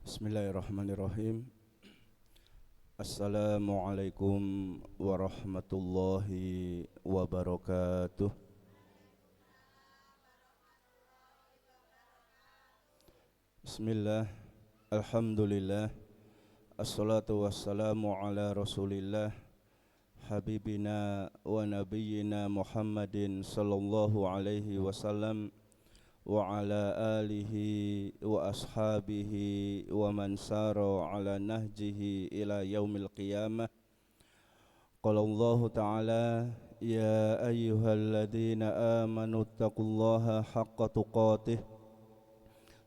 Bismillahirrahmanirrahim. Assalamualaikum warahmatullahi wabarakatuh. Bismillah, alhamdulillah, assalatu wassalamu ala rasulillah, habibina wa nabiyyina Muhammadin sallallahu alaihi wasallam, wa ala alihi wa ashabihi wa man sara ala nahjihi ila yaumil qiyamah. Qala Allah ta'ala, ya ayyuhalladzina amanu taqullaha haqqa tuqatih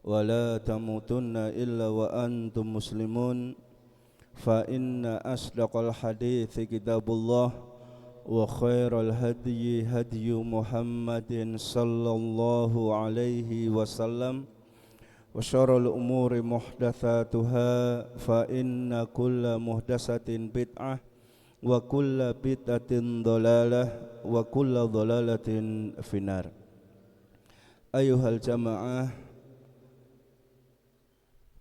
wa la tamutunna illa wa antum muslimun. Fa inna asdaqal hadithi kitabullah wa khairal hadyi hadyu Muhammadin sallallahu alaihi wasallam wa syarrul umuri muhdatsatuha fa inna kulla muhdatsatin bid'ah wa kulla bid'atin dhalalah wa kulla dhalalatin finnar. Ayuhal jamaah,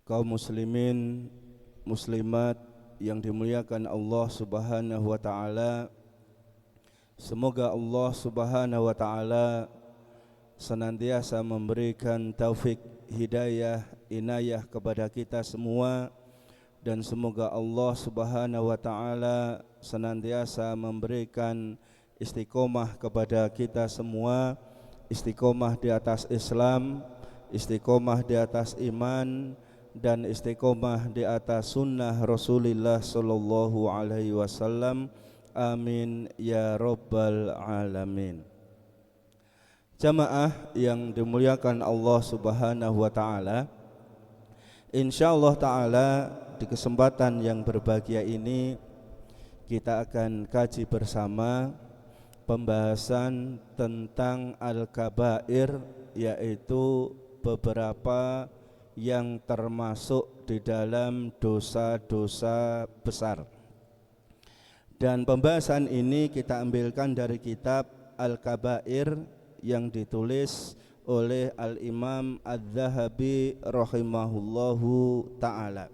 kaum muslimin muslimat yang dimuliakan Allah Subhanahu wa taala, semoga Allah Subhanahu wa taala senantiasa memberikan taufik, hidayah, inayah kepada kita semua, dan semoga Allah Subhanahu wa taala senantiasa memberikan istiqomah kepada kita semua, istiqomah di atas Islam, istiqomah di atas iman, dan istiqomah di atas sunnah Rasulullah sallallahu alaihi wasallam. Amin ya rabbal alamin. Jamaah yang dimuliakan Allah Subhanahu wa taala, insyaallah taala di kesempatan yang berbahagia ini kita akan kaji bersama pembahasan tentang al-kabair, yaitu beberapa yang termasuk di dalam dosa-dosa besar. Dan pembahasan ini kita ambilkan dari kitab Al-Kabair yang ditulis oleh Al-Imam Adz-Dzahabi rahimahullahu ta'ala.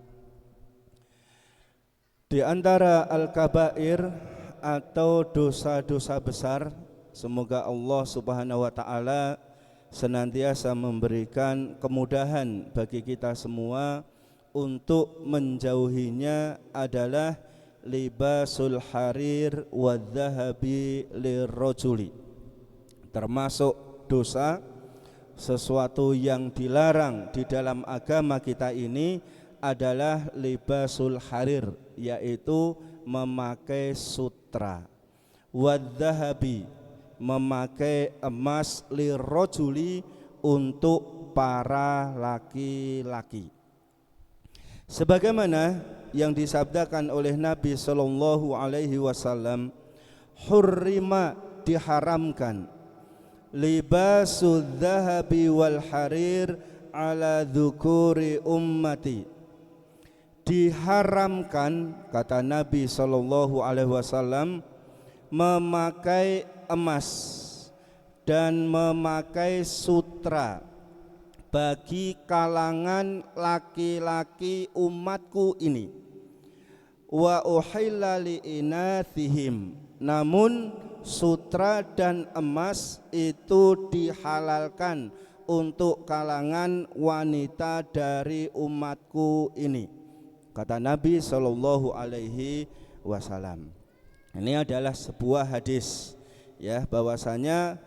Di antara Al-Kabair atau dosa-dosa besar, semoga Allah Subhanahu wa ta'ala senantiasa memberikan kemudahan bagi kita semua untuk menjauhinya, adalah libasul harir wa dhahabi lirrajuli. Termasuk dosa, sesuatu yang dilarang di dalam agama kita ini adalah libasul harir, yaitu memakai sutra, wa dhahabi, memakai emas, lirrajuli, untuk para laki-laki. Sebagaimana yang disabdakan oleh Nabi sallallahu alaihi wasallam, hurrima, diharamkan, libasul dhahabi wal harir ala dzukuri ummati. Diharamkan, kata Nabi sallallahu alaihi wasallam, memakai emas dan memakai sutra bagi kalangan laki-laki umatku ini. Wa uhilla li inathihim, namun sutra dan emas itu dihalalkan untuk kalangan wanita dari umatku ini, kata Nabi sallallahu alaihi wasallam. Ini adalah sebuah hadis, ya, bahwasanya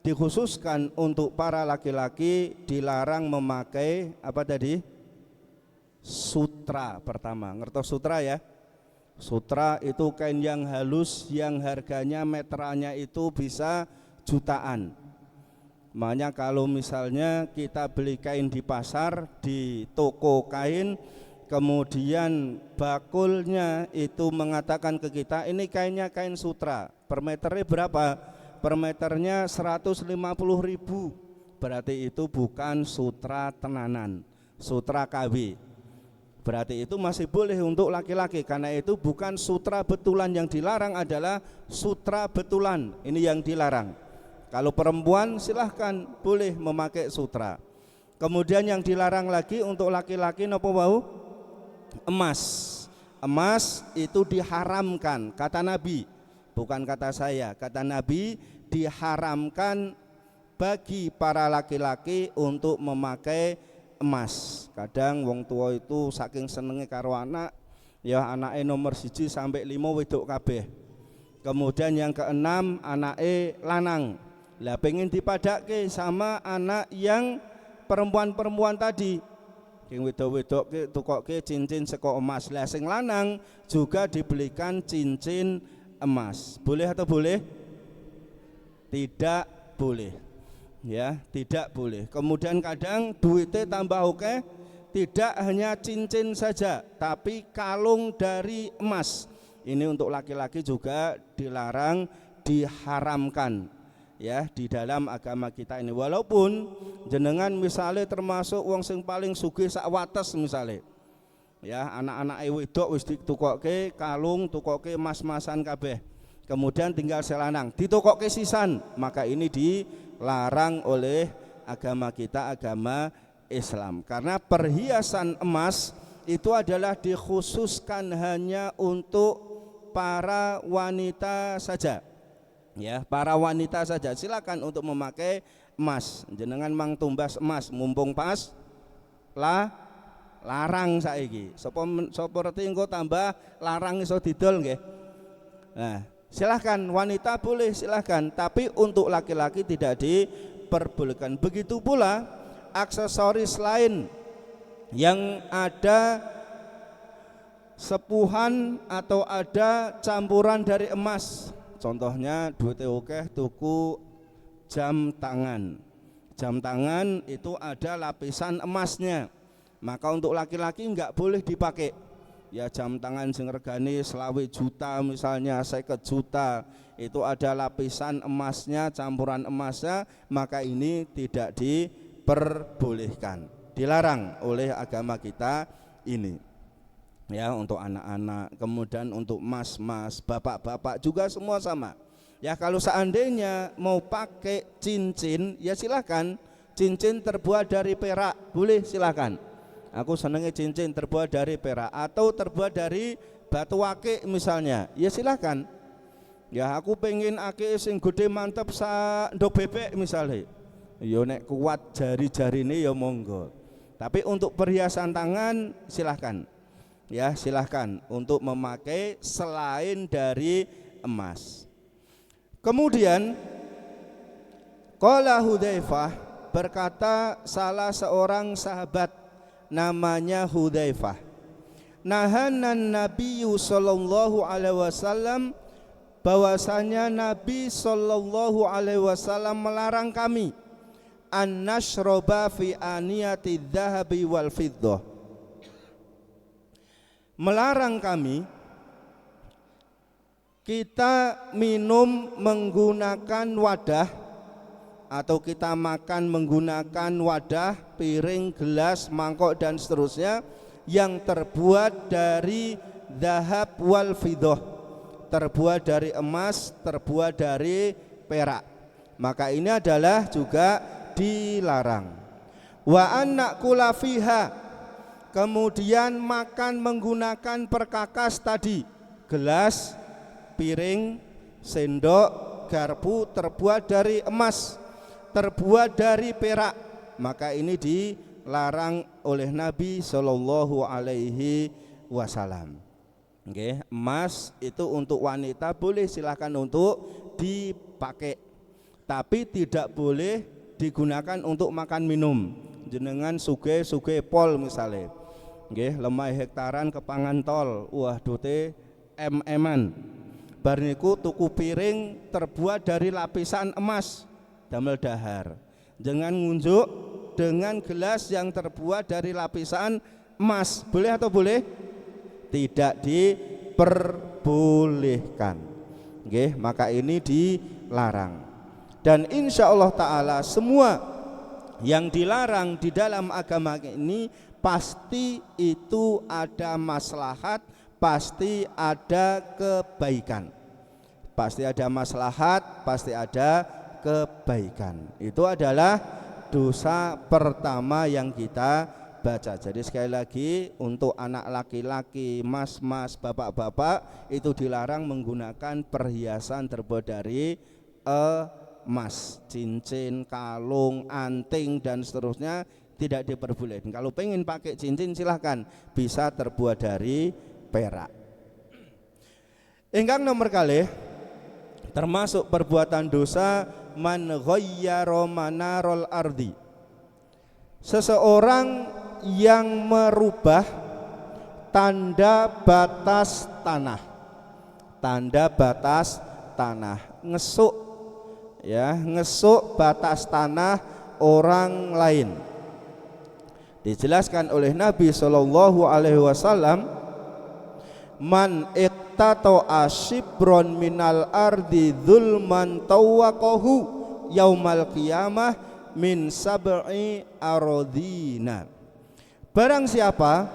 dikhususkan untuk para laki-laki dilarang memakai apa tadi? Sutra. Pertama, ngertos sutra ya? Sutra itu kain yang halus yang harganya meterannya itu bisa jutaan. Makanya kalau misalnya kita beli kain di pasar, di toko kain, kemudian bakulnya itu mengatakan ke kita, ini kainnya kain sutra, per meternya berapa? Per meternya 150.000. Berarti itu bukan sutra tenanan, sutra KW. Berarti itu masih boleh untuk laki-laki, karena itu bukan sutra betulan. Yang dilarang adalah sutra betulan, ini yang dilarang. Kalau perempuan silahkan boleh memakai sutra. Kemudian yang dilarang lagi untuk laki-laki napa wau? Emas. Emas itu diharamkan, kata Nabi, bukan kata saya. Kata Nabi, diharamkan bagi para laki-laki untuk memakai emas. Kadang wong tua itu saking senenge karo anak, ya anake nomor 1 sampai 5 wedok kabeh. Kemudian yang keenam anake lanang. Lah pengen dipadake sama anak yang perempuan-perempuan tadi. Sing wedok-wedok tukoke cincin saka emas. Lah sing lanang juga dibelikan cincin emas. Boleh atau boleh? Tidak boleh. Ya, tidak boleh. Kemudian kadang duitnya tambah oke, tidak hanya cincin saja, tapi kalung dari emas. Ini untuk laki-laki juga dilarang, diharamkan ya di dalam agama kita ini. Walaupun jenengan misalnya termasuk wong sing paling sugih sak wates misalnya, ya anak-anak wedok wis ditukokke kalung, tukokke emas-emasan kabeh, kemudian tinggal selanang ditukokke sisan, maka ini dilarang oleh agama kita, agama Islam. Karena perhiasan emas itu adalah dikhususkan hanya untuk para wanita saja. Ya, para wanita saja silakan untuk memakai emas. Jenengan mang tumbas emas mumpung pas larang saiki. Sapa reti engko tambah larang iso didol nggih. Nah, silahkan wanita boleh silahkan, tapi untuk laki-laki tidak diperbolehkan. Begitu pula aksesoris lain yang ada sepuhan atau ada campuran dari emas. Contohnya duitnya oke tuku jam tangan. Jam tangan itu ada lapisan emasnya. Maka untuk laki-laki enggak boleh dipakai. Ya jam tangan sing regane 20 juta misalnya, 50 juta, itu ada lapisan emasnya, campuran emasnya, maka ini tidak diperbolehkan. Dilarang oleh agama kita ini. Ya, untuk anak-anak, kemudian untuk mas-mas, bapak-bapak juga semua sama. Ya, kalau seandainya mau pakai cincin, ya silakan. Cincin terbuat dari perak, boleh silakan. Aku senengnya cincin terbuat dari perak atau terbuat dari batu akik misalnya, ya silakan. Ya, aku pengen akik sing gede mantep sa ndok bebek misalnya. Ya nek kuat jari-jari ini ya monggo. Tapi untuk perhiasan tangan silakan. Ya silahkan untuk memakai selain dari emas. Kemudian qala Hudzaifah, berkata salah seorang sahabat namanya Hudzaifah, nahanan Nabiyyu sallallahu alaihi wasallam, bahwasanya Nabi sallallahu alaihi wasallam melarang kami an nashroba fi aniyati dzahabi wal fiddah, melarang kami kita minum menggunakan wadah atau kita makan menggunakan wadah, piring, gelas, mangkok dan seterusnya yang terbuat dari dzahab wal fiddah, terbuat dari emas, terbuat dari perak. Maka ini adalah juga dilarang. Wa anna kula fiha, kemudian makan menggunakan perkakas tadi, gelas, piring, sendok, garpu terbuat dari emas, terbuat dari perak, maka ini dilarang oleh Nabi Shallallahu Alaihi Wasallam. Oke, emas itu untuk wanita boleh silahkan untuk dipakai, tapi tidak boleh digunakan untuk makan minum. Jenengan suge pol misalnya, nggih lemah hektaran kepangan tol, wah dote em-eman, bar niku tuku piring terbuat dari lapisan emas damel dahar, jangan ngunjuk dengan gelas yang terbuat dari lapisan emas, boleh atau boleh? Tidak diperbolehkan, nggih, maka ini dilarang. Dan insya Allah Ta'ala semua yang dilarang di dalam agama ini pasti itu ada maslahat, pasti ada kebaikan, pasti ada maslahat, pasti ada kebaikan. Itu adalah dosa pertama yang kita baca. Jadi sekali lagi untuk anak laki-laki, mas-mas, bapak-bapak itu dilarang menggunakan perhiasan terbuat dari emas, cincin, kalung, anting dan seterusnya tidak diperbolehkan. Kalau pengen pakai cincin silahkan, bisa terbuat dari perak. Ingkang nomor kalih termasuk perbuatan dosa man ghayyara manarul ardi, seseorang yang merubah tanda batas tanah. Tanda batas tanah, ngesuk ya, ngesuk batas tanah orang lain. Dijelaskan oleh Nabi sallallahu alaihi wasallam, man iqtato ashibron minal ardi dzulman tawaqahu yaumal qiyamah min sab'i aradina. Barang siapa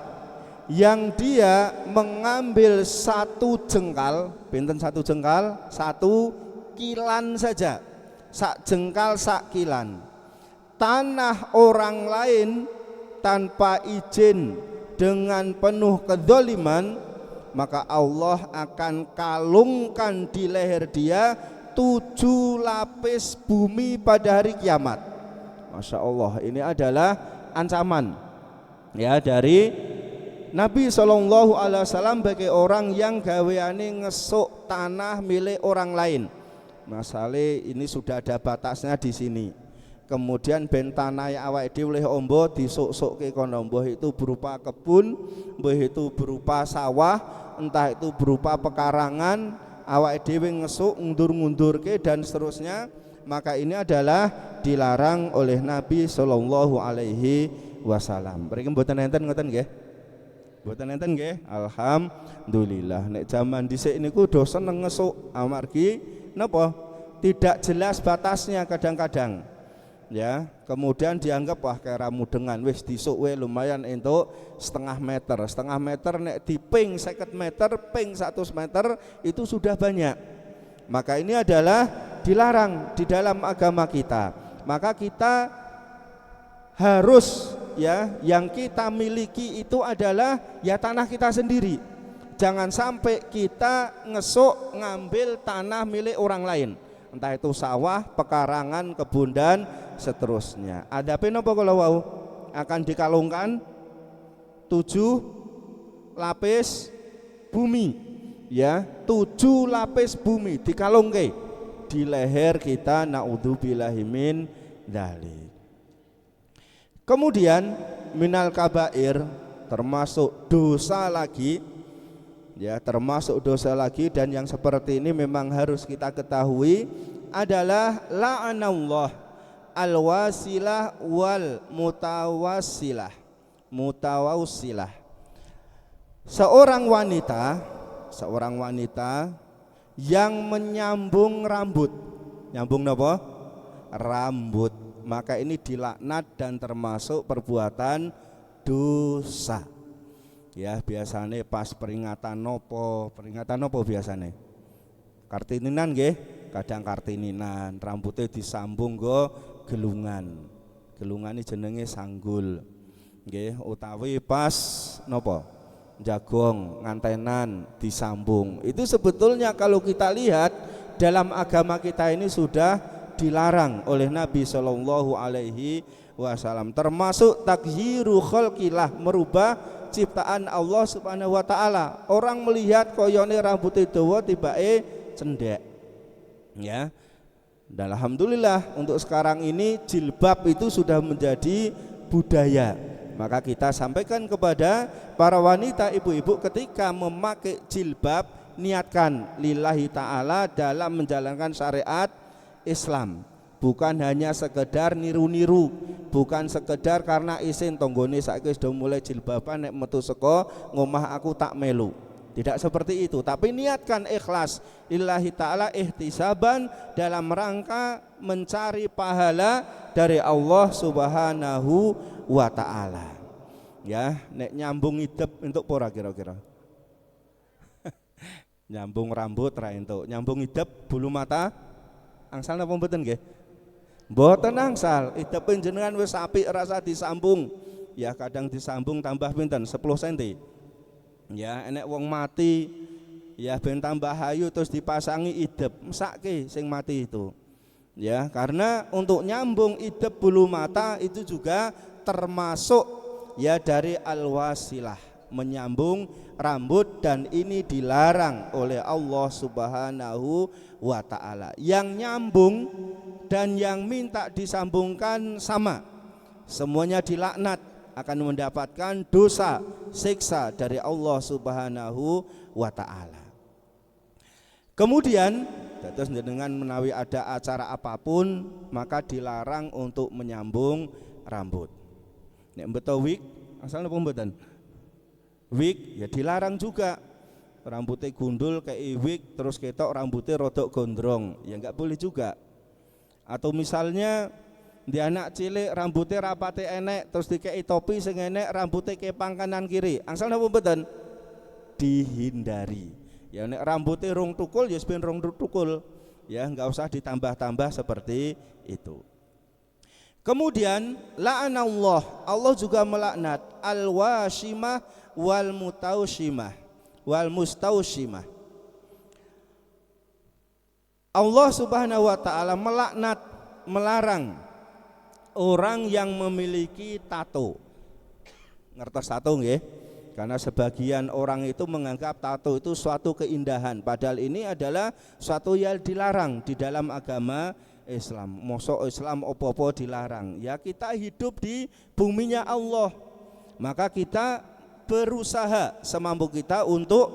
yang dia mengambil satu jengkal, pinten satu jengkal, satu kilan saja, sak jengkal sak kilan tanah orang lain tanpa izin dengan penuh kedzaliman, maka Allah akan kalungkan di leher dia 7 lapis bumi pada hari kiamat. Masya Allah, ini adalah ancaman ya dari Nabi Shallallahu Alaihi Wasallam bagi orang yang gaweane ngesuk tanah milik orang lain. Masalah ini sudah ada batasnya di sini. Kemudian ben tanah yang awake dhewe oleh ombo disuk-sukke kono, mbuh itu berupa kebun, mbuh itu berupa sawah, entah itu berupa pekarangan, awake dhewe ngesuk ngundur-ngundurke dan seterusnya, maka ini adalah dilarang oleh Nabi sallallahu alaihi wasallam. Mriki mboten enten ngoten nggih? Mboten enten nggih? Alhamdulillah. Nek jaman dhisik niku do seneng ngesuk amargi napa? Tidak jelas batasnya kadang-kadang. Ya, kemudian dianggap wah kaya ramudengan wis disuk we lumayan entuk setengah meter nek diping 50 meter ping 100 meter itu sudah banyak. Maka ini adalah dilarang di dalam agama kita. Maka kita harus ya yang kita miliki itu adalah ya tanah kita sendiri. Jangan sampai kita ngesuk ngambil tanah milik orang lain, entah itu sawah, pekarangan, kebun dan seterusnya. Adapun apa kalau wau akan dikalungkan 7 lapis bumi, ya 7 lapis bumi dikalungke di leher kita, naudzubillahi min dzalik. Kemudian minal kabair, termasuk dosa lagi, ya termasuk dosa lagi, dan yang seperti ini memang harus kita ketahui adalah la'anallah al-wasilah wal mutawassilah. Seorang wanita yang menyambung rambut, nyambung napa? Rambut, maka ini dilaknat dan termasuk perbuatan dosa. Ya biasanya pas peringatan nopo biasanya kartininan nggih, kadang kartininan rambutnya disambung go gelungan ini jenenge sanggul nggih, utawi pas nopo jagong ngantenan disambung. Itu sebetulnya kalau kita lihat dalam agama kita ini sudah dilarang oleh Nabi Shallallahu Alaihi Wasallam, termasuk taghyiru khalqillah, merubah ciptaan Allah Subhanahu wa taala. Orang melihat koyone rambutnya dawa tibake cendek. Ya. Dan alhamdulillah untuk sekarang ini jilbab itu sudah menjadi budaya. Maka kita sampaikan kepada para wanita, ibu-ibu, ketika memakai jilbab niatkan lillahi taala dalam menjalankan syariat Islam. Bukan hanya sekedar niru-niru, bukan sekedar karena isin tonggone saiki sudah mulai jilbaban nek metu saka ngomah aku tak melu. Tidak seperti itu, tapi niatkan ikhlas lillahi ta'ala ihtisaban dalam rangka mencari pahala dari Allah Subhanahu wa ta'ala. Ya, nek nyambung idep untuk pora kira-kira. Nyambung rambut ra entuk, nyambung idep bulu mata angsal napa mboten nggih? Mboten angsal, idep jenengan wis apik rasa disambung. Ya kadang disambung tambah pinten 10 cm. Ya enek wong mati ya ben tambah hayu terus dipasangi idep, mesake sing mati itu. Ya, karena untuk nyambung idep bulu mata itu juga termasuk ya dari al-wasilah, menyambung rambut, dan ini dilarang oleh Allah Subhanahu wa taala. Yang nyambung dan yang minta disambungkan sama, semuanya dilaknat, akan mendapatkan dosa siksa dari Allah Subhanahu wa taala. Kemudian terus dengan menawi ada acara apapun maka dilarang untuk menyambung rambut. Nek mbeto wig asal napa mboten? Wig ya dilarang juga. Rambutnya gundul kayak wig terus ketok rambutnya rodok gondrong, ya enggak boleh juga. Atau misalnya di anak cilik rambutnya rapate enek terus dikei topi sing enek rambutnya kepang kanan kiri, angsal napa mboten? Dihindari. Ya nek rambutnya rong tukul ya ben rong tukul, ya enggak usah ditambah-tambah seperti itu. Kemudian la'anallah, Allah juga melaknat al-washimah wal mutaushimah wal mustaushimah. Allah Subhanahu wa taala melaknat, melarang orang yang memiliki tato. Ngertos tato nggih? Karena sebagian orang itu menganggap tato itu suatu keindahan, padahal ini adalah suatu yang dilarang di dalam agama Islam. Mosok Islam opo-opo dilarang. Ya kita hidup di buminya Allah, maka kita berusaha semampu kita untuk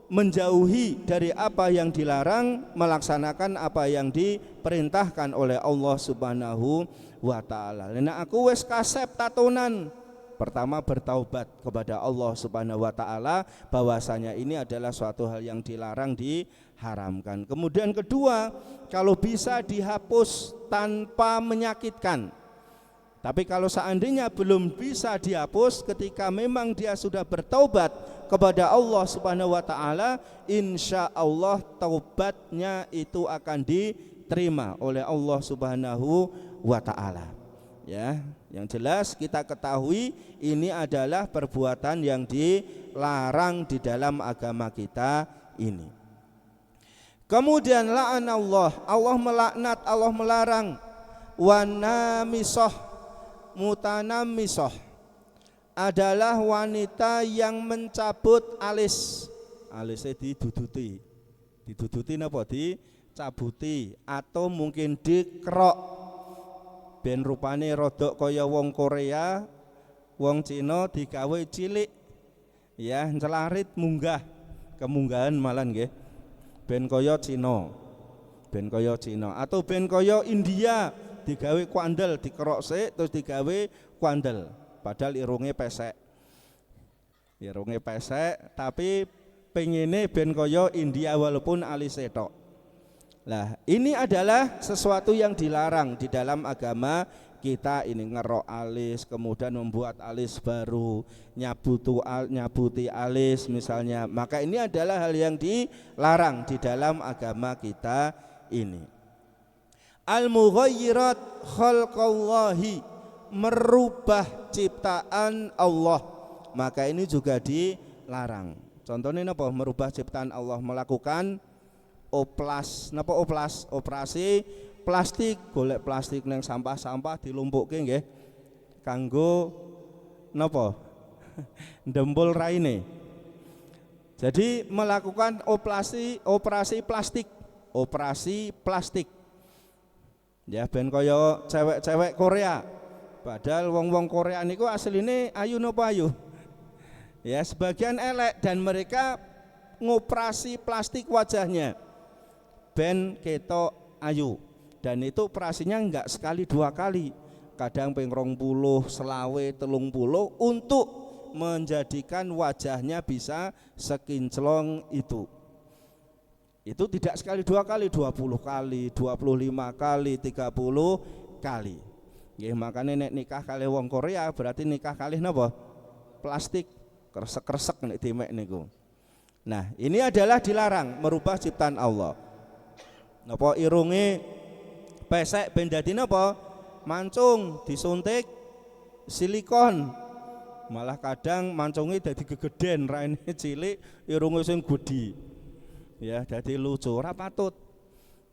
menjauhi dari apa yang dilarang, melaksanakan apa yang diperintahkan oleh Allah Subhanahu wa taala. Nek aku wis kasep tatonan, pertama bertaubat kepada Allah Subhanahu wa taala bahwasanya ini adalah suatu hal yang dilarang, diharamkan. Kemudian kedua, kalau bisa dihapus tanpa menyakitkan. Tapi kalau seandainya belum bisa dihapus, ketika memang dia sudah bertaubat kepada Allah Subhanahu wa taala, insya Allah taubatnya itu akan diterima oleh Allah Subhanahu wa taala. Ya, yang jelas kita ketahui ini adalah perbuatan yang dilarang di dalam agama kita ini. Kemudian la'anallah, Allah melaknat, Allah melarang wanamisah, mutanamisah adalah wanita yang mencabut alis. Alisnya diduduti napa? Dicabuti atau mungkin dikerok ben rupane rodok kaya wong Korea, wong Cina digawe cilik. Ya, celarit munggah, kemunggahan malan nggih. Ben kaya Cina. Ben kaya Cina atau ben kaya India, digawe kuandel, dikerok sik terus digawe kuandel. Padahal irunge pesek. Irunge pesek tapi pengine ben kaya India walaupun alise tok. Nah, ini adalah sesuatu yang dilarang di dalam agama kita ini, ngerok alis, kemudian membuat alis baru, nyabuti alis misalnya. Maka ini adalah hal yang dilarang di dalam agama kita ini. Al-mughayyirat khalqallahi, merubah ciptaan Allah, maka ini juga dilarang. Contohnya apa? Merubah ciptaan Allah, melakukan operasi plastik, golek plastik nang sampah-sampah dilumpukke nggih kanggo napa? Ndempul raine. Jadi melakukan operasi plastik. Ya ben kaya cewek-cewek Korea. Padahal wong-wong Korea niku asline ayu napa ayu? Ya sebagian elek dan mereka ngoperasi plastik wajahnya ben ketok ayu, dan itu operasinya enggak sekali dua kali, kadang ping 20, selawe, 30 untuk menjadikan wajahnya bisa sekinclong itu. Itu tidak sekali dua kali, 20 kali, 25 kali, 30 kali. Nggih, makane nek nikah kali wong Korea berarti nikah kali napa? Plastik, kresek-kresek nek dimek niku. Nah, ini adalah dilarang, merubah ciptaan Allah. Napa irunge pesek ben dadi napa? Mancung, disuntik silikon. Malah kadang mancungnya dadi gegeden, raine cilik, irunge sing gedhi. Ya, dadi lucu, ora patut.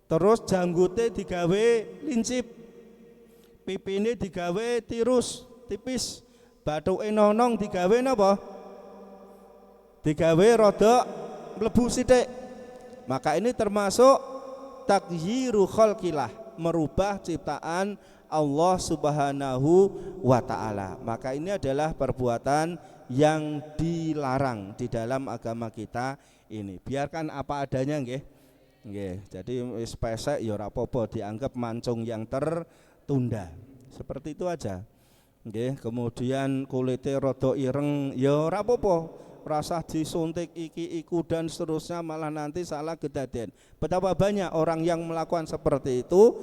Terus janggute digawe lincip. Pipine digawe tirus, tipis. Bathuke nonong digawe napa? Digawe rada mlebu sithik. Maka ini termasuk taghyiru khalqillah, merubah ciptaan Allah Subhanahu wa taala. Maka ini adalah perbuatan yang dilarang di dalam agama kita ini. Biarkan apa adanya nggih. Nggih. Jadi wis pesek ya ora apa-apa, dianggap mancung yang tertunda. Seperti itu aja. Nggih, kemudian kulitnya rada ireng ya ora apa-apa. Rasa disuntik iki iku dan seterusnya, malah nanti salah kedaden. Betapa banyak orang yang melakukan seperti itu,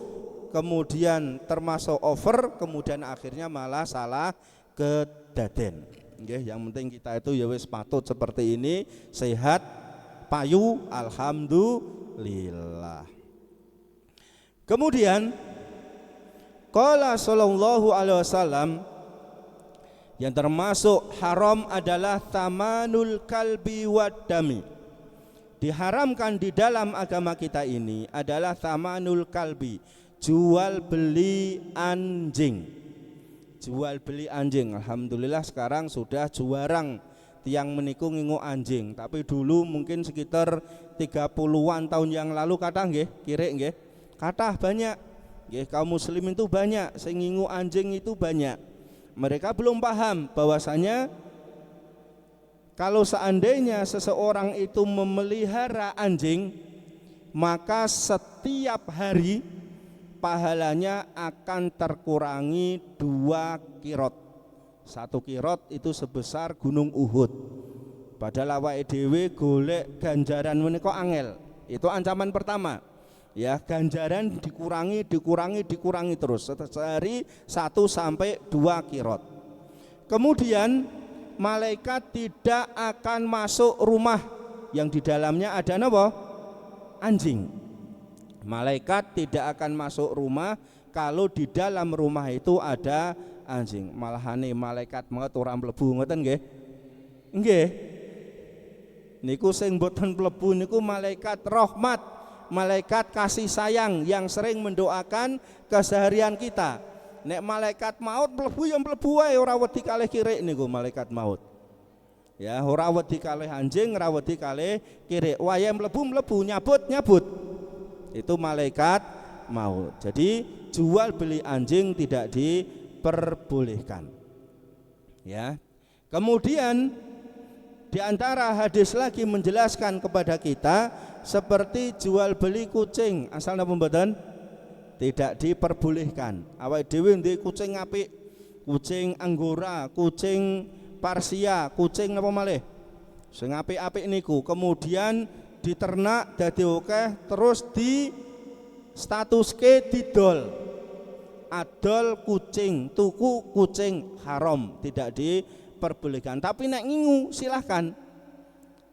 kemudian termasuk over, kemudian akhirnya malah salah kedaden. Nggih, yang penting kita itu ya wis patut seperti ini, sehat, payu, alhamdulillah. Kemudian qala sallallahu alaihi wasallam, yang termasuk haram adalah tamanul kalbi waddami. Diharamkan di dalam agama kita ini adalah tamanul kalbi, jual beli anjing. Jual beli anjing, alhamdulillah sekarang sudah juarang tiang meniku ngingu anjing. Tapi dulu mungkin sekitar 30-an tahun yang lalu kathah nggih, kirek nggih. Kathah banyak. Nggih, kaum muslim itu banyak sing ngingu anjing itu banyak. Mereka belum paham bahwasanya kalau seandainya seseorang itu memelihara anjing, maka setiap hari pahalanya akan terkurangi 2 kirot. 1 kirot itu sebesar gunung Uhud. Padahal awake dhewe golek ganjaran menika angel. Itu ancaman pertama. Ya, ganjaran dikurangi terus sehari 1 sampai 2 kirot. Kemudian malaikat tidak akan masuk rumah yang di dalamnya ada napa? Anjing. Malaikat tidak akan masuk rumah kalau di dalam rumah itu ada anjing. Malahane malaikat maut ora mlebu ngoten nggih. Nggih. Niku sing mboten mlebu niku malaikat rahmat, malaikat kasih sayang yang sering mendoakan keseharian kita. Nek malaikat maut mlebu ya mlebu wae, ora wedi kalih kirik niku malaikat maut. Ya, ora wedi kalih anjing, ora wedi kalih kirik. Wae mlebu nyabut. Itu malaikat maut. Jadi jual beli anjing tidak diperbolehkan. Ya. Kemudian di antara hadis lagi menjelaskan kepada kita seperti jual beli kucing, asal napa mboten? Tidak diperbolehkan. Awake dhewe ndek kucing apik, kucing Anggora, kucing Parsia, kucing apa malih? Sing apik-apik niku, kemudian diternak dadi akeh, terus di statuske didol. Adol kucing, tuku kucing haram, tidak diperbolehkan. Tapi nek ngingu silahkan,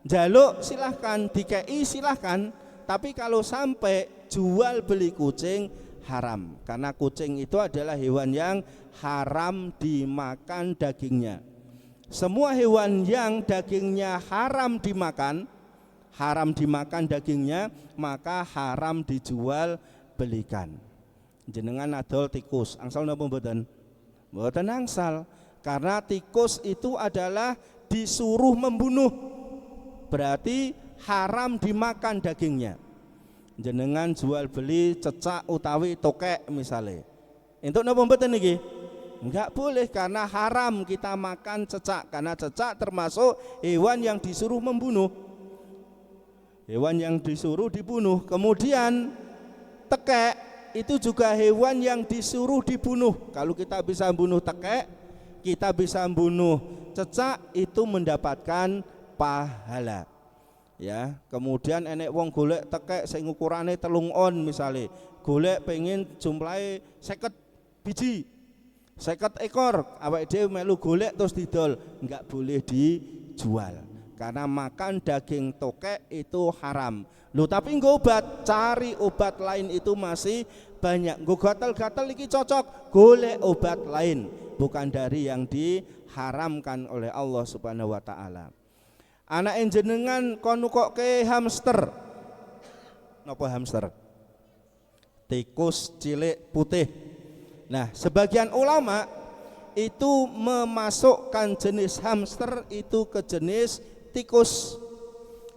jaluk silahkan, dikei silahkan. Tapi kalau sampai jual beli kucing haram, karena kucing itu adalah hewan yang haram dimakan dagingnya. Semua hewan yang dagingnya haram dimakan dagingnya, maka haram dijual belikan. Jenengan adol tikus, angsal napa mboten? Mboten angsal, karena tikus itu adalah disuruh membunuh, berarti haram dimakan dagingnya. Jenengan jual beli cecak utawi tokek misalnya, entuk napa mboten niki? Enggak boleh, karena haram kita makan cecak, karena cecak termasuk hewan yang disuruh membunuh, hewan yang disuruh dibunuh. Kemudian tekek itu juga hewan yang disuruh dibunuh. Kalau kita bisa bunuh tekek, kita bisa bunuh cecak, itu mendapatkan pahala. Ya, kemudian enek wong golek tekek sing ukurane 3 on misalnya, golek pengen jumlahe 50 biji, 50 ekor, awake dhewe melu golek terus didol, enggak boleh dijual, karena makan daging tokek itu haram. Loh, tapi enggak obat, cari obat lain itu masih banyak. Nggo gatal-gatal iki cocok, golek obat lain, bukan dari yang diharamkan oleh Allah Subhanahu wa taala. Anak jenengan kon nukokke hamster. Napa hamster? Tikus cilik putih. Nah, sebagian ulama itu memasukkan jenis hamster itu ke jenis tikus.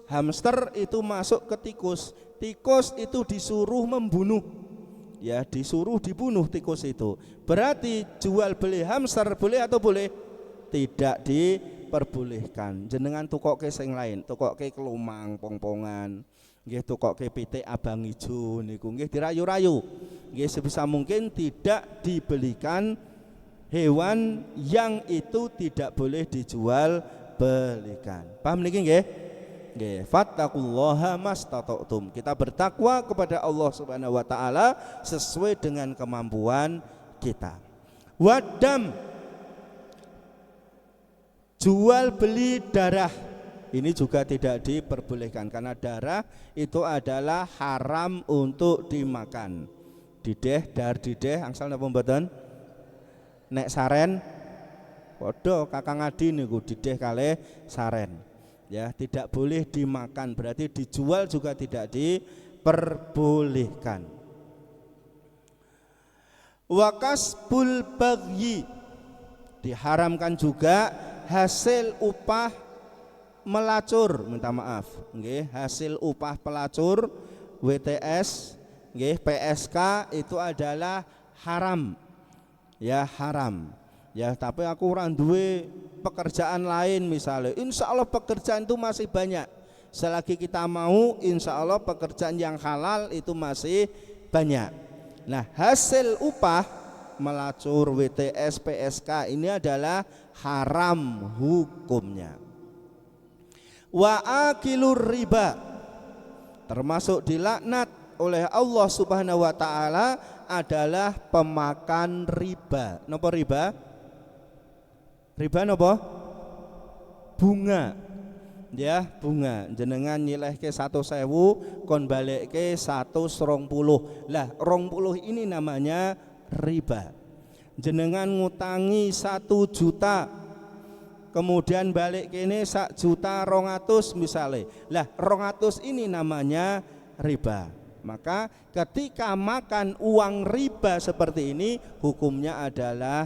Hamster itu masuk ke tikus. Tikus itu disuruh membunuh. Ya, disuruh dibunuh tikus itu. Berarti jual beli hamster boleh atau boleh? Tidak diperbolehkan. Jenengan tukokke sing lain, tukokke kelumang pongpongan. Nggih tukokke pitik abang ijo niku nggih dirayu-rayu. Nggih sebisa mungkin tidak dibelikan hewan yang itu tidak boleh dijual belikan. Paham niki nggih? Nggih, fattaqullaha mastata'tum. Kita bertakwa kepada Allah Subhanahu wa taala sesuai dengan kemampuan kita. Wadam, jual beli darah. Ini juga tidak diperbolehkan karena darah itu adalah haram untuk dimakan. Dideh, dar dideh, angsal napa mboten? Nek saren, padha Kakang Adi niku dideh kalih saren. Ya, tidak boleh dimakan, berarti dijual juga tidak diperbolehkan. Wakasbul bagyi, diharamkan juga hasil upah melacur, minta maaf, nggih, hasil upah pelacur WTS, nggih, PSK itu adalah haram. Ya, haram. Ya, tapi aku ora duwe pekerjaan lain misalnya. Insya Allah pekerjaan itu masih banyak. Selagi kita mau, insya Allah pekerjaan yang halal itu masih banyak. Nah, hasil upah melacur WTS PSK ini adalah haram hukumnya. Wa akilur riba, termasuk dilaknat oleh Allah Subhanahu wa taala adalah pemakan riba. Napa riba? Riba napa? Bunga. Ya, bunga. Jenengan nyilehke 100.000 kon balekke 120. Lah, 20 ini namanya riba. Jenengan ngutangi 1 juta, kemudian balik kene 1.200.000 misalnya. Lah 200 ini namanya riba. Maka ketika makan uang riba seperti ini hukumnya adalah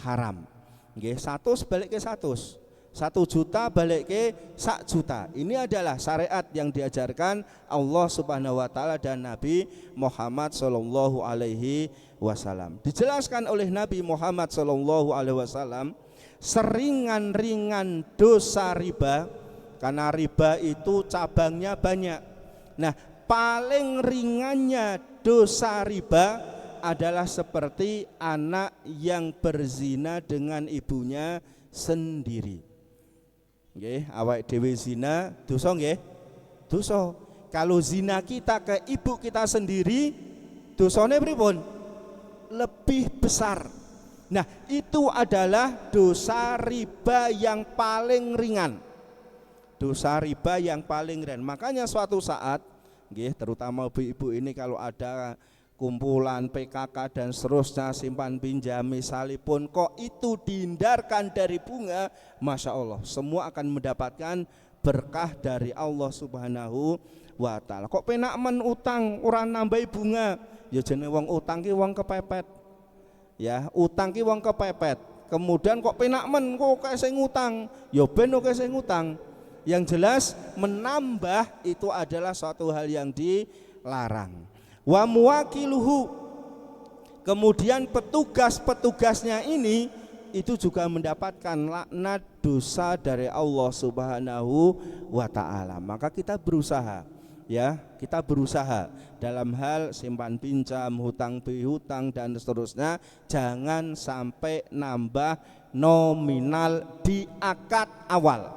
haram. Nggih, 100 balik ke 100. 1 juta balik ke 1 juta. Ini adalah syariat yang diajarkan Allah Subhanahu wa taala dan Nabi Muhammad sallallahu alaihi wasallam. Dijelaskan oleh Nabi Muhammad sallallahu alaihi wasallam seringan-ringan dosa riba, karena riba itu cabangnya banyak. Nah, paling ringannya dosa riba adalah seperti anak yang berzina dengan ibunya sendiri. Nggih, awake dhewe zina dosa nggih? Dosa. Kalau zina kita ke ibu kita sendiri, dosane pripun? Lebih besar. Nah, itu adalah dosa riba yang paling ringan. Dosa riba yang paling ringan. Makanya suatu saat, nggih, terutama ibu-ibu ini kalau ada kumpulan PKK dan seterusnya, simpan pinjam misalipun, kok itu dihindarkan dari bunga, Masya Allah, semua akan mendapatkan berkah dari Allah Subhanahu wa taala. Kok penak men utang ora nambahi bunga? Ya jenenge wong utang ki wong kepepet. Ya, utang ki wong kepepet. Kemudian kok penak men kok kae sing ngutang? Ya ben kok sing ngutang. Yang jelas menambah itu adalah suatu hal yang dilarang. Wa muwakiluhu, kemudian petugas-petugasnya ini itu juga mendapatkan laknat dosa dari Allah Subhanahu wa taala. Maka kita berusaha, ya, kita berusaha dalam hal simpan pinjam, hutang pihutang dan seterusnya, jangan sampai nambah nominal di akad awal.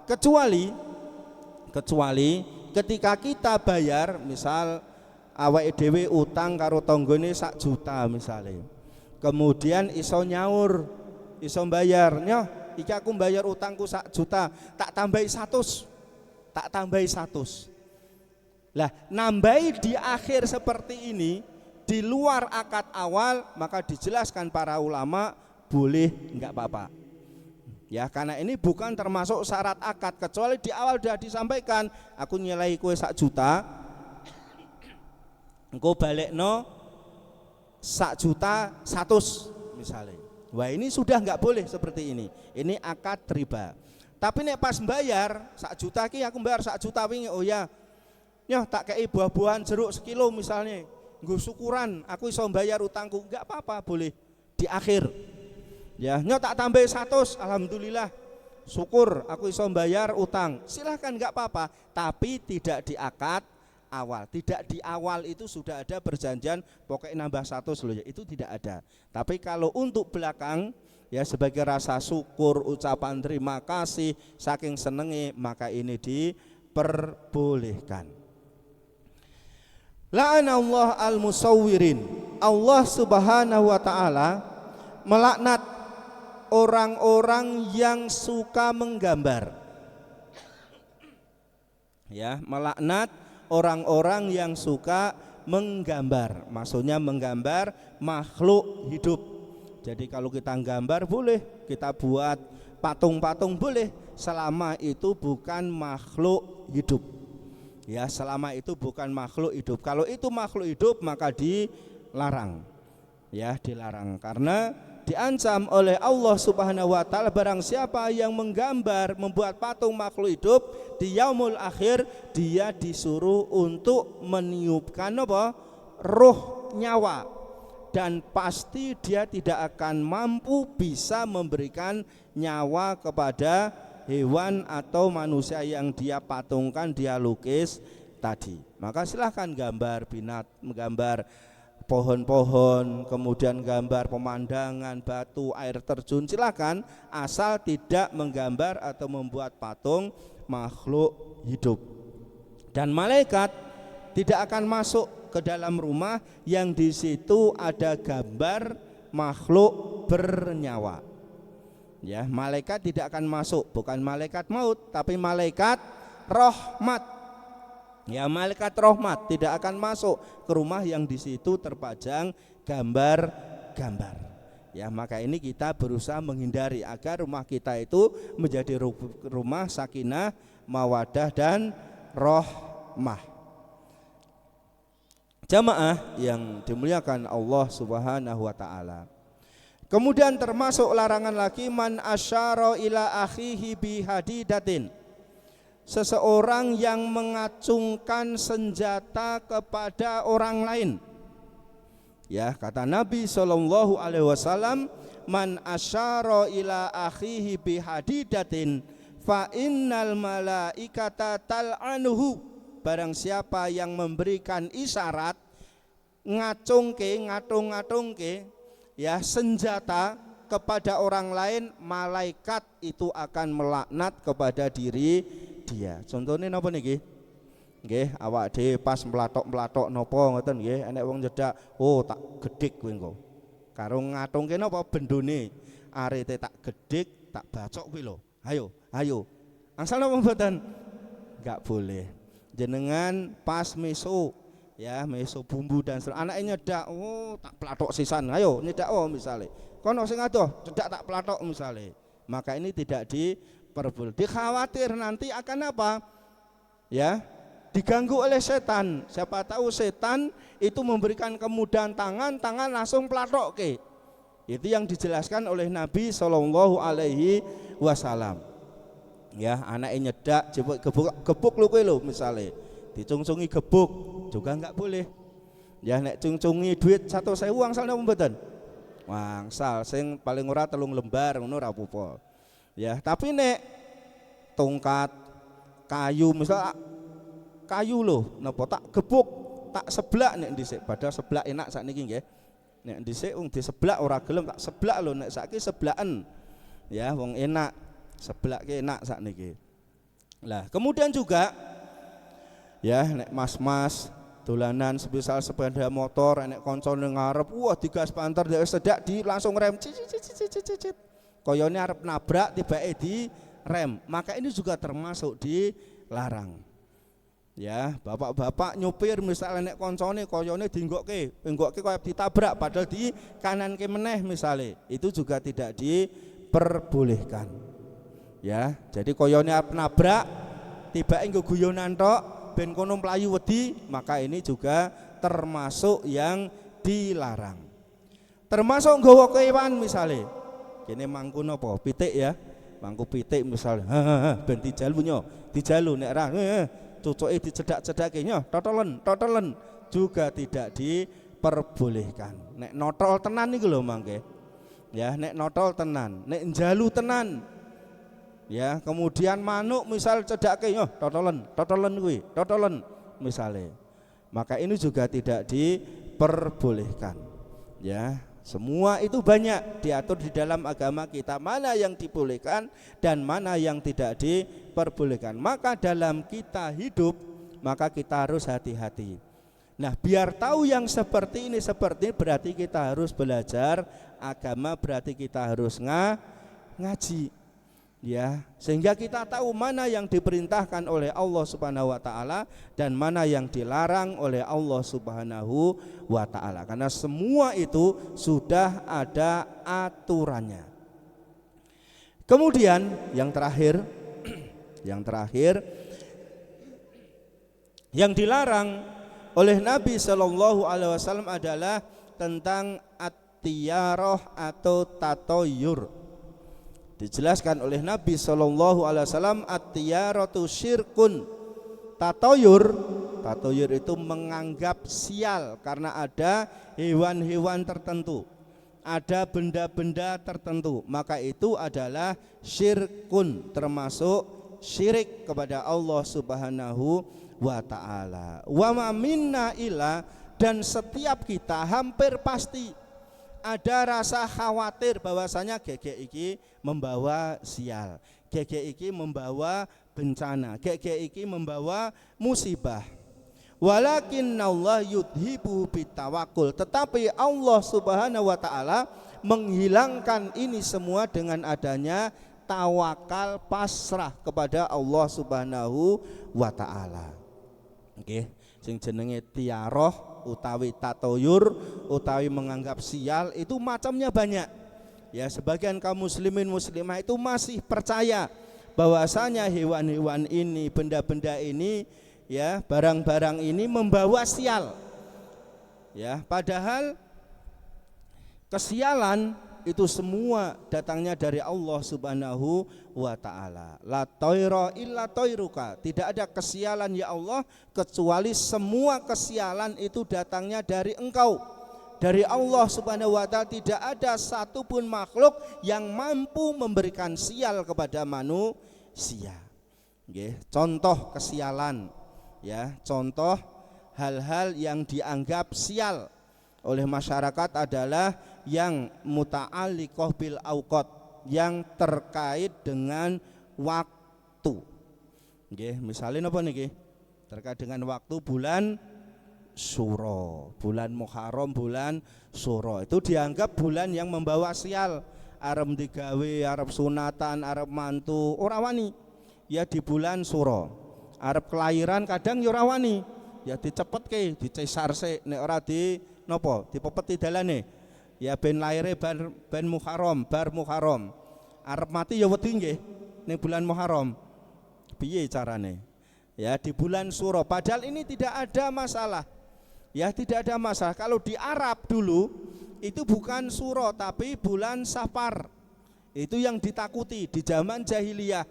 Kecuali ketika kita bayar, misal awake dhewe utang karo tanggane 1 juta misalnya, kemudian iso nyaur, iso bayar, nyoh iki aku bayar utangku 1 juta, tak tambahi 100, Lah nambahi di akhir seperti ini di luar akad awal, maka dijelaskan para ulama boleh, enggak apa-apa. Ya, karena ini bukan termasuk syarat akad, kecuali di awal sudah disampaikan, aku nyilai kue 1 juta, engkau balekno 1.100.000 misalnya. Wah, ini sudah enggak boleh seperti ini. Ini akad riba. Tapi nek pas bayar 1 juta ki aku bayar 1 juta wingi, oh ya. Ya tak kei buah-buahan jeruk sekilo misalnya. Nggo syukuran aku iso bayar utangku, enggak apa-apa, boleh di akhir. Ya, nyo tak tambah 100, alhamdulillah. Syukur aku iso bayar utang. Silahkan, enggak apa-apa, tapi tidak di akad awal. Tidak di awal itu sudah ada perjanjian pokoknya nambah 100 loh ya, itu tidak ada. Tapi kalau untuk belakang ya sebagai rasa syukur, ucapan terima kasih, saking senenge, maka ini diperbolehkan. La'anallah al-musawwirin. Allah Subhanahu wa taala melaknat orang-orang yang suka menggambar. Ya, melaknat orang-orang yang suka menggambar. Maksudnya menggambar makhluk hidup. Jadi kalau kita gambar boleh, kita buat patung-patung boleh, selama itu bukan makhluk hidup. Ya, selama itu bukan makhluk hidup. Kalau itu makhluk hidup maka dilarang. Ya, dilarang karena diancam oleh Allah Subhanahu wa taala, barang siapa yang menggambar, membuat patung makhluk hidup di yaumul akhir, dia disuruh untuk meniupkan apa? Ruh, nyawa, dan pasti dia tidak akan mampu bisa memberikan nyawa kepada hewan atau manusia yang dia patungkan, dia lukis tadi. Maka silahkan gambar binat, menggambar pohon-pohon, kemudian gambar pemandangan, batu, air terjun, silakan, asal tidak menggambar atau membuat patung makhluk hidup. Dan malaikat tidak akan masuk ke dalam rumah yang di situ ada gambar makhluk bernyawa. Ya, malaikat tidak akan masuk, bukan malaikat maut, tapi malaikat rahmat. Ya, malaikat rahmat tidak akan masuk ke rumah yang di situ terpajang gambar-gambar. Ya, maka ini kita berusaha menghindari agar rumah kita itu menjadi rumah sakinah, mawadah dan rahmah. Jamaah yang dimuliakan Allah Subhanahu wa taala. Kemudian termasuk larangan lagi, man asyara ila akhihi bihadidatin. Seseorang yang mengacungkan senjata kepada orang lain. Ya, kata Nabi sallallahu alaihi wasallam, man asyara ila akhihi bihadidatin fa innal malaikata tal'anuhu. Barang siapa yang memberikan isyarat ngatung-ngatungke ya senjata kepada orang lain, malaikat itu akan melaknat kepada diri dia. Contohnya napa niki? Nggih, awak dhewe pas mlathok-mlathok napa ngoten nggih, enek wong nyedak, oh tak gedhik kowe engko. Karo ngatungke napa bendone, arete tak gedhik, tak bacok kuwi lho. Ayo, ayo. Angsal napa mboten? Enggak boleh. Jenengan pas meso ya, meso bumbu dan anaknya nyedak, oh tak plathok sisan, ayo nyedak oh misalnya, kono sing adoh cedak tak plathok misalnya, maka ini tidak diperbolehkan. Dikhawatir nanti akan apa ya, diganggu oleh setan. Siapa tahu setan itu memberikan kemudahan tangan langsung plathok ke. Itu yang dijelaskan oleh Nabi Shallallahu Alaihi Wasallam. Ya, anaknya nyedak gebuk lu kowe lho misalnya, dicungcungi gebuk juga enggak boleh. Ya, nek cungcungi duit 100.000 angsal napa mboten? Angsal sing paling ora 3 lembar ngono ora apa-apa. Ya, tapi nek tongkat kayu misal kayu lho napa tak gebuk, tak seblak nek dhisik, padahal seblak enak sakniki nggih. Nek dhisik wong diseblak ora gelem, tak seblak lho, nek saiki seblaken. Ya, wong enak seblak ki enak sakniki. Lah, kemudian juga ya nek mas-mas dolanan sebesar sepeda motor, nek kanca ning ngarep, wah digas panter dhek sedak di langsung rem cicit. Koyone arep nabrak tibake di rem. Maka ini juga termasuk dilarang. Ya, bapak-bapak nyupir misalnya nek koncone koyone enggokke kaya ditabrak padahal di kanan ke meneh misalnya, itu juga tidak diperbolehkan. Ya, jadi koyone arep nabrak tibake nggo guyonan tok ben kono mlayu wedi, maka ini juga termasuk yang dilarang. Termasuk nggawa kewan misalnya. Kene mangku napa? Pitik ya. Mangku pitik misalnya. Ben dijalu nek ra cucuke dicedak-cedake nyo totolen juga tidak diperbolehkan. Nek notol tenan niku lho mangke. Ya, nek notol tenan, nek njalu tenan. Ya, kemudian manuk misal cedake nyo totolen kuwi, totolen misale. Maka ini juga tidak diperbolehkan. Ya, semua itu banyak diatur di dalam agama kita, mana yang dibolehkan dan mana yang tidak diperbolehkan. Maka dalam kita hidup, maka kita harus hati-hati. Nah, biar tahu yang seperti ini berarti kita harus belajar agama, berarti kita harus ngaji. Ya, sehingga kita tahu mana yang diperintahkan oleh Allah Subhanahu wa taala dan mana yang dilarang oleh Allah Subhanahu wa taala. Karena semua itu sudah ada aturannya. Kemudian yang terakhir yang dilarang oleh Nabi Shallallahu alaihi wasallam adalah tentang at-tiyarah atau tatoyur. Dijelaskan oleh Nabi Shallallahu alaihi wasallam, at-tiyaratu syirkun. Tatoyur itu menganggap sial karena ada hewan-hewan tertentu, ada benda-benda tertentu, maka itu adalah syirkun, termasuk syirik kepada Allah Subhanahu wa taala. Wa ma minna illa, dan setiap kita hampir pasti ada rasa khawatir bahwasanya gegek iki membawa sial, gegek iki membawa bencana, gegek iki membawa musibah. Walakinnallaha yudhibu bitawakul, tetapi Allah Subhanahu wa taala menghilangkan ini semua dengan adanya tawakal, pasrah kepada Allah Subhanahu wa taala. Nggih, sing jenenge tiaroh utawi tatoyur utawi menganggap sial itu macamnya banyak. Ya, sebagian kaum muslimin muslimah itu masih percaya bahwasanya hewan-hewan ini, benda-benda ini, ya, barang-barang ini membawa sial. Ya, padahal kesialan itu semua datangnya dari Allah Subhanahu wa taala. La toiro illa toiruka, tidak ada kesialan ya Allah kecuali semua kesialan itu datangnya dari Engkau, dari Allah Subhanahu wa taala. Tidak ada satupun makhluk yang mampu memberikan sial kepada manusia. Nggih, contoh kesialan, ya, contoh hal-hal yang dianggap sial oleh masyarakat adalah yang muta'alliqah bil auqat, yang terkait dengan waktu. Nggih, misalnya napa niki? Terkait dengan waktu bulan Suro, bulan Muharram, bulan Suro. Itu dianggap bulan yang membawa sial. Arep digawe, arep sunatan, arep mantu, ora wani. Ya di bulan Suro. Arep kelahiran kadang ya ora wani. Ya dicepetke, dicesarse, nek ora di napa? Dipepeti dalane. Ya ben laire ben Muharram, bar Muharram. Arep mati ya wedi nggih ning bulan Muharram. Piye carane? Ya di bulan Suro. Padahal ini tidak ada masalah. Ya tidak ada masalah. Kalau di Arab dulu itu bukan Suro tapi bulan Safar. Itu yang ditakuti di zaman jahiliyah.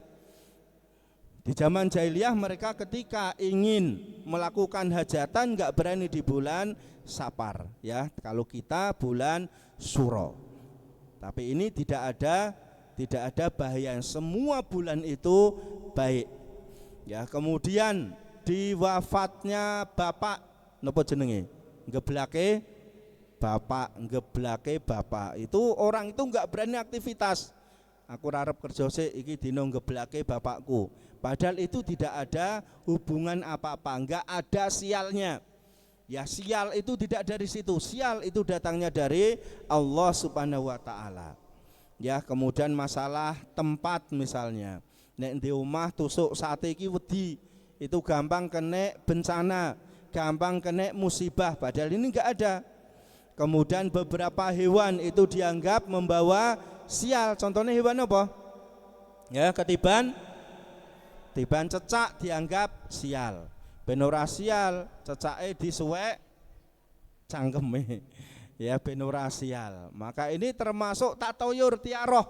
Di zaman jahiliyah mereka ketika ingin melakukan hajatan enggak berani di bulan Safar, ya. Kalau kita bulan Suro. Tapi ini tidak ada bahaya, semua bulan itu baik. Ya, kemudian di wafatnya bapak napa jenenge? Ngeblake bapak. Itu orang itu enggak berani aktivitas. Aku arep kerja sik iki dina ngeblake bapakku. Padahal itu tidak ada hubungan apa-apa, enggak ada sialnya. Ya, sial itu tidak dari situ. Sial itu datangnya dari Allah Subhanahu wa taala. Ya, kemudian masalah tempat misalnya. Nek di omah tusuk sate iki wedi. itu gampang kena bencana, gampang kena musibah, padahal ini enggak ada. Kemudian beberapa hewan itu dianggap membawa sial. Contohnya hewan apa? Ya, ketiban cecak dianggap sial. Ben ora sial, cecake disuwek cangkeme. Ya, ben ora sial. Maka ini termasuk tatoyur tiaroh.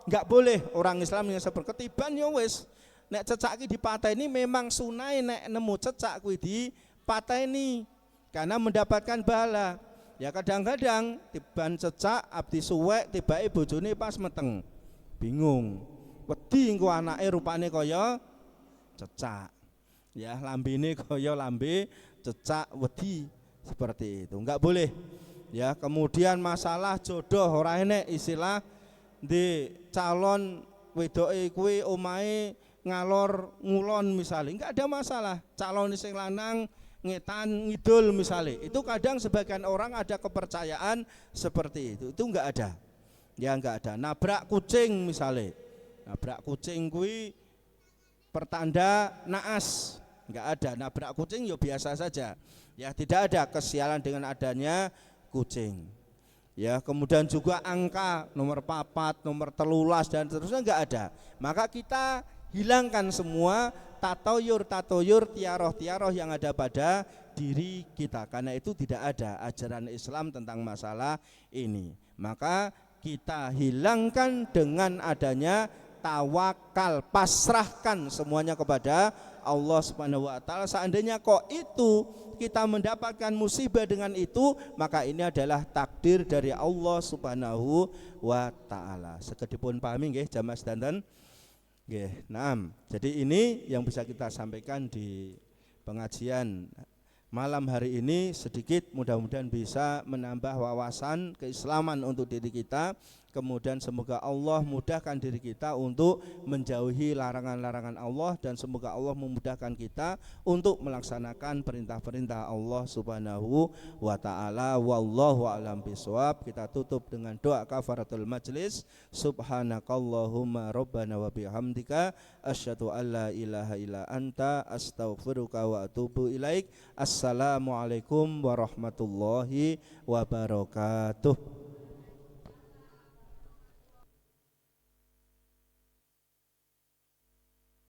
Enggak boleh orang Islam yang seperti ketiban ya wis. Nek cecak iki dipateni memang sunai nek nemu cecak kuwi dipateni karena mendapatkan bala. Ya kadang-kadang tiban cecak abdi suwek tibake bojone pas meteng. Bingung. Wedi engko anake rupane kaya cecak. Ya lambene kaya lambe cecak, wedi seperti itu. Enggak boleh. Ya kemudian masalah jodoh ora enek istilah di calon wedoke kuwi omahe ngalor ngulon misalnya. Enggak ada masalah. Calon sing lanang ngetan ngidul misalnya, itu kadang sebagian orang ada kepercayaan seperti itu enggak ada. Ya enggak ada. Nabrak kucing misalnya, nabrak kucing kuwi pertanda naas, enggak ada. Nabrak kucing ya biasa saja. Ya tidak ada kesialan dengan adanya kucing. Ya kemudian juga angka nomor 4, nomor 13 dan seterusnya enggak ada. Maka kita hilangkan semua tatoyur, tiaroh yang ada pada diri kita, karena itu tidak ada ajaran Islam tentang masalah ini. Maka kita hilangkan dengan adanya tawakal, pasrahkan semuanya kepada Allah Subhanahu wa taala. Seandainya kok itu kita mendapatkan musibah dengan itu, maka ini adalah takdir dari Allah Subhanahu wa taala. Sekedipun pahami nggih jamaah sedanten. Nggih, naam. Jadi ini yang bisa kita sampaikan di pengajian malam hari ini, sedikit mudah-mudahan bisa menambah wawasan keislaman untuk diri kita. Kemudian semoga Allah mudahkan diri kita untuk menjauhi larangan-larangan Allah, dan semoga Allah memudahkan kita untuk melaksanakan perintah-perintah Allah Subhanahu wa taala. Wallahu a'lam bishawab. Kita tutup dengan doa kafaratul majlis. Subhanakallahumma rabbana wa bihamdika asyhadu an la ilaha illa anta astaghfiruka wa atubu ilaik. Assalamualaikum warahmatullahi wabarakatuh.